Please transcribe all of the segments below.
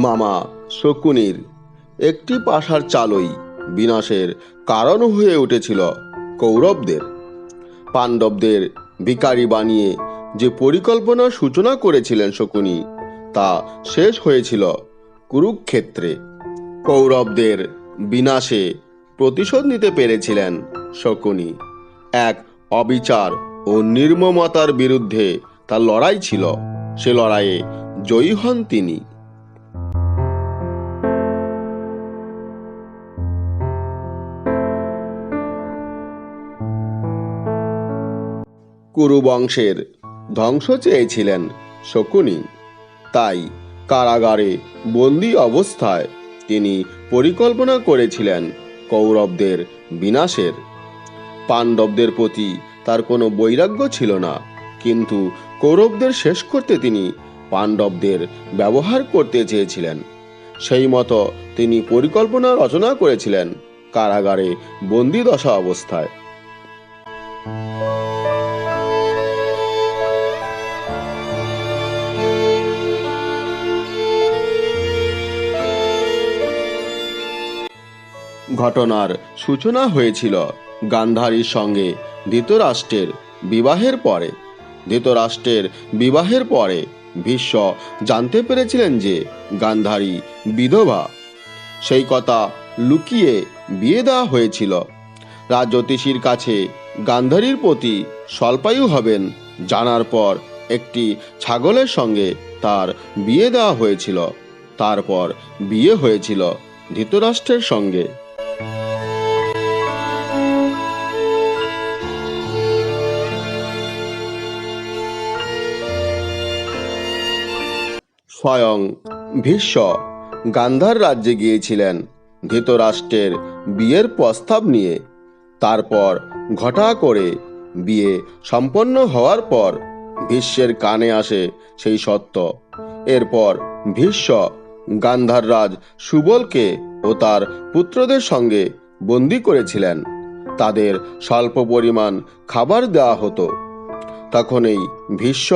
মামা শকুনির একটি পাশার চালই বিনাশের কারণ হয়ে উঠেছিল কৌরবদের। পাণ্ডবদের ভিখারি বানিয়ে যে পরিকল্পনার সূচনা করেছিলেন শকুনি, তা শেষ হয়েছিল কুরুক্ষেত্রে। কৌরবদের বিনাশে প্রতিশোধ নিতে পেরেছিলেন শকুনি। এক অবিচার ও নির্মমতার বিরুদ্ধে তার লড়াই ছিল, সে লড়াইয়ে জয়ী হন তিনি। কুরু বংশের ধ্বংস চেয়েছিলেন শকুনি, তাই কারাগারে বন্দি অবস্থায় তিনি পরিকল্পনা করেছিলেন কৌরবদের বিনাশের। পাণ্ডবদের প্রতি তার কোনো বৈরাগ্য ছিল না, কিন্তু কৌরবদের শেষ করতে তিনি পাণ্ডবদের ব্যবহার করতে চেয়েছিলেন। সেই মতো তিনি পরিকল্পনা রচনা করেছিলেন কারাগারে বন্দি দশা অবস্থায়। ঘটনার সূচনা হয়েছিল গান্ধারীর সঙ্গে ধৃতরাষ্ট্রের বিবাহের পরে। ধৃতরাষ্ট্রের বিবাহের পরে ভীষ্ম জানতে পেরেছিলেন যে গান্ধারী বিধবা। সেই কথা লুকিয়ে বিয়ে দেওয়া হয়েছিল। রাজজ্যোতিষীর কাছে গান্ধারীর প্রতি স্বল্পায়ু হবেন জানার পর একটি ছাগলের সঙ্গে তার বিয়ে দেওয়া হয়েছিল। তারপর বিয়ে হয়েছিল ধৃতরাষ্ট্রের সঙ্গে। স্বয়ং ভীষ্ম গান্ধার রাজ্যে গিয়েছিলেন ধৃতরাষ্ট্রের বিয়ের প্রস্তাব নিয়ে। তারপর ঘটা করে বিয়ে সম্পন্ন হওয়ার পর ভীষ্মের কানে আসে সেই সত্য। এরপর ভীষ্ম গান্ধার রাজ সুবলকে ও তার পুত্রদের সঙ্গে বন্দী করেছিলেন। তাদের স্বল্প পরিমাণ খাবার দেওয়া হতো। তখনই ভীষ্ম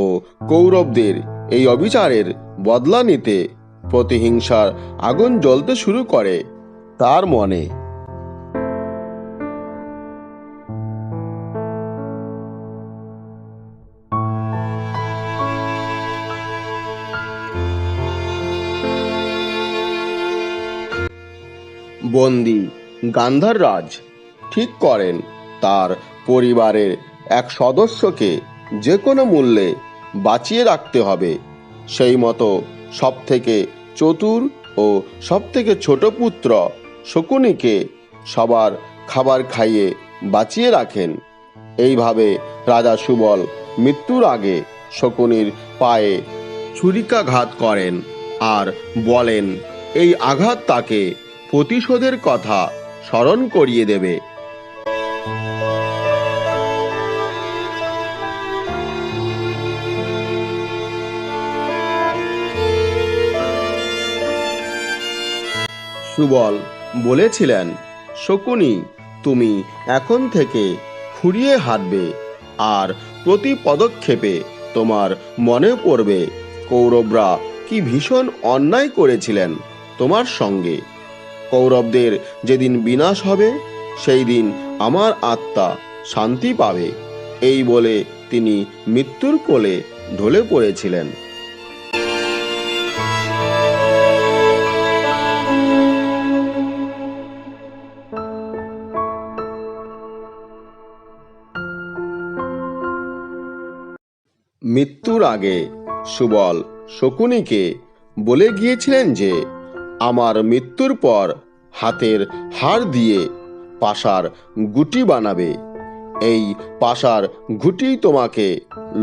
ও কৌরবদের এই অবিচারের বদলা নিতে প্রতিহিংসার আগুন জ্বলতে শুরু করে তার মনে। বন্দি গান্ধার রাজ ঠিক করেন তার পরিবারের এক সদস্যকে যে কোনো মূল্যে বাঁচিয়ে রাখতে হবে। সেই মতো সবথেকে চতুর ও সবথেকে ছোট পুত্র শকুনিকে সবার খাবার খাইয়ে বাঁচিয়ে রাখেন। এইভাবে রাজা সুবল মৃত্যুর আগে শকুনির পায়ে ছুরিকাঘাত করেন আর বলেন এই আঘাত তাকে প্রতিশোধের কথা স্মরণ করিয়ে দেবে। সুবল বলেছিলেন, শকুনি, তুমি এখন থেকে খুঁড়িয়ে হাঁটবে, আর প্রতি পদক্ষেপে তোমার মনে পড়বে কৌরবরা কি ভীষণ অন্যায় করেছিলেন তোমার সঙ্গে। কৌরবদের যেদিন বিনাশ হবে সেই দিন আমার আত্মা শান্তি পাবে। এই বলে তিনি মৃত্যুর কোলে ঢলে পড়েছিলেন। মৃত্যুর আগে সুবল শকুনিকে বলে গিয়েছিলেন যে আমার মৃত্যুর পর হাতের হাড় দিয়ে পাশার গুটি বানাবে। এই পাশার গুটি তোমাকে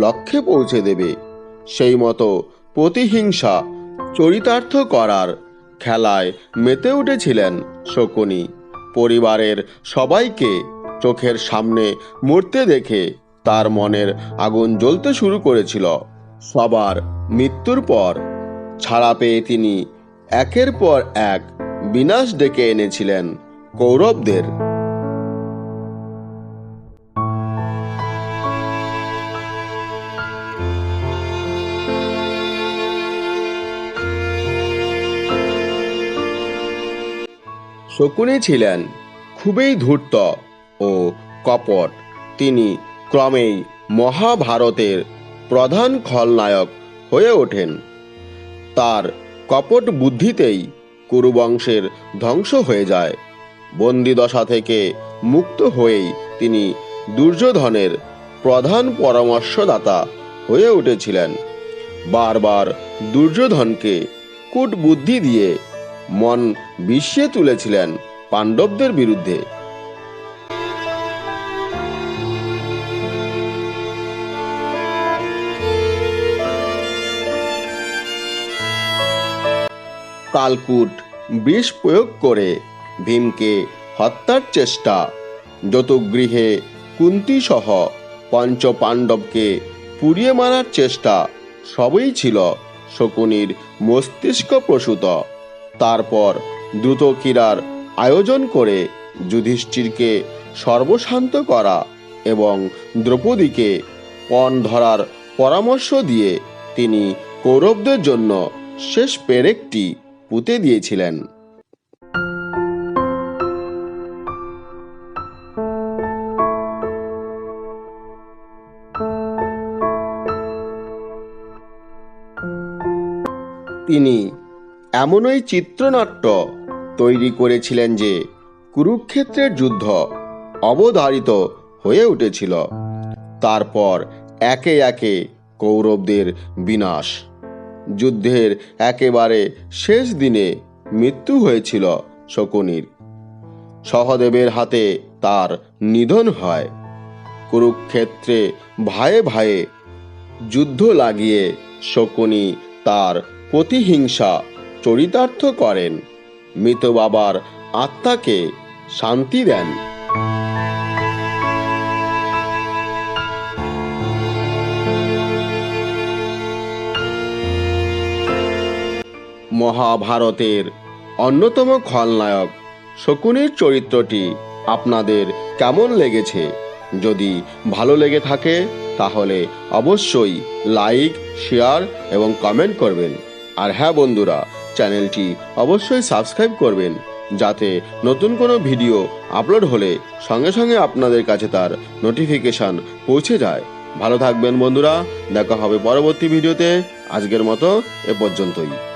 লক্ষ্যে পৌঁছে দেবে। সেই মতো প্রতিহিংসা চরিতার্থ করার খেলায় মেতে উঠেছিলেন শকুনি। পরিবারের সবাইকে চোখের সামনে মরতে দেখে তার মনের আগুন জ্বলতে শুরু করেছিল। সবার মৃত্যুর পর ছাড়া পেয়ে তিনি একের পর এক বিনাশ ডেকে এনেছিলেন কৌরবদের। শকুনি ছিলেন খুবই ধূর্ত ও কপট। তিনি ক্রমেই মহাভারতের প্রধান খলনায়ক হয়ে ওঠেন। তার কপট বুদ্ধিতেই কুরুবংশের ধ্বংস হয়ে যায়। বন্দিদশা থেকে মুক্ত হয়েই তিনি দুর্যোধনের প্রধান পরামর্শদাতা হয়ে উঠেছিলেন। বারবার দুর্যোধনকে কূটবুদ্ধি দিয়ে মন বিষিয়ে তুলেছিলেন পাণ্ডবদের বিরুদ্ধে। কালকূট বিষ প্রয়োগ করে ভীমকে হত্যার চেষ্টা, যতগৃহে কুন্তী সহ পঞ্চ পাণ্ডবকে পুড়িয়ে মারার চেষ্টা সবই ছিল শকুনির মস্তিষ্ক প্রসূত। তারপর দ্রুত ক্রীড়ার আয়োজন করে যুধিষ্ঠিরকে সর্বশান্ত করা এবং দ্রৌপদীকে পণ ধরার পরামর্শ দিয়ে তিনি কৌরবদের জন্য শেষ পেরেকটি পুঁতে দিয়েছিলেন। তিনি এমনই চিত্রনাট্য তৈরি করেছিলেন যে কুরুক্ষেত্রের যুদ্ধ অবধারিত হয়ে উঠেছিল। তারপর একে একে কৌরবদের বিনাশ। যুদ্ধের একেবারে শেষ দিনে মৃত্যু হয়েছিল শকুনির। সহদেবের হাতে তার নিধন হয়। কুরুক্ষেত্রে ভাইয়ে ভাইয়ে যুদ্ধ লাগিয়ে শকুনি তার প্রতিহিংসা চরিতার্থ করেন, মৃত বাবার আত্মাকে শান্তি দেন। মহাভারতের অন্যতম খলনায়ক শকুনির চরিত্রটি আপনাদের কেমন লেগেছে? যদি ভালো লেগে থাকে তাহলে অবশ্যই লাইক, শেয়ার এবং কমেন্ট করবেন। আর হ্যাঁ বন্ধুরা, চ্যানেলটি অবশ্যই সাবস্ক্রাইব করবেন, যাতে নতুন কোনো ভিডিও আপলোড হলে সঙ্গে সঙ্গে আপনাদের কাছে তার নোটিফিকেশান পৌঁছে যায়। ভালো থাকবেন বন্ধুরা, দেখা হবে পরবর্তী ভিডিওতে। আজকের মতো এ পর্যন্তই।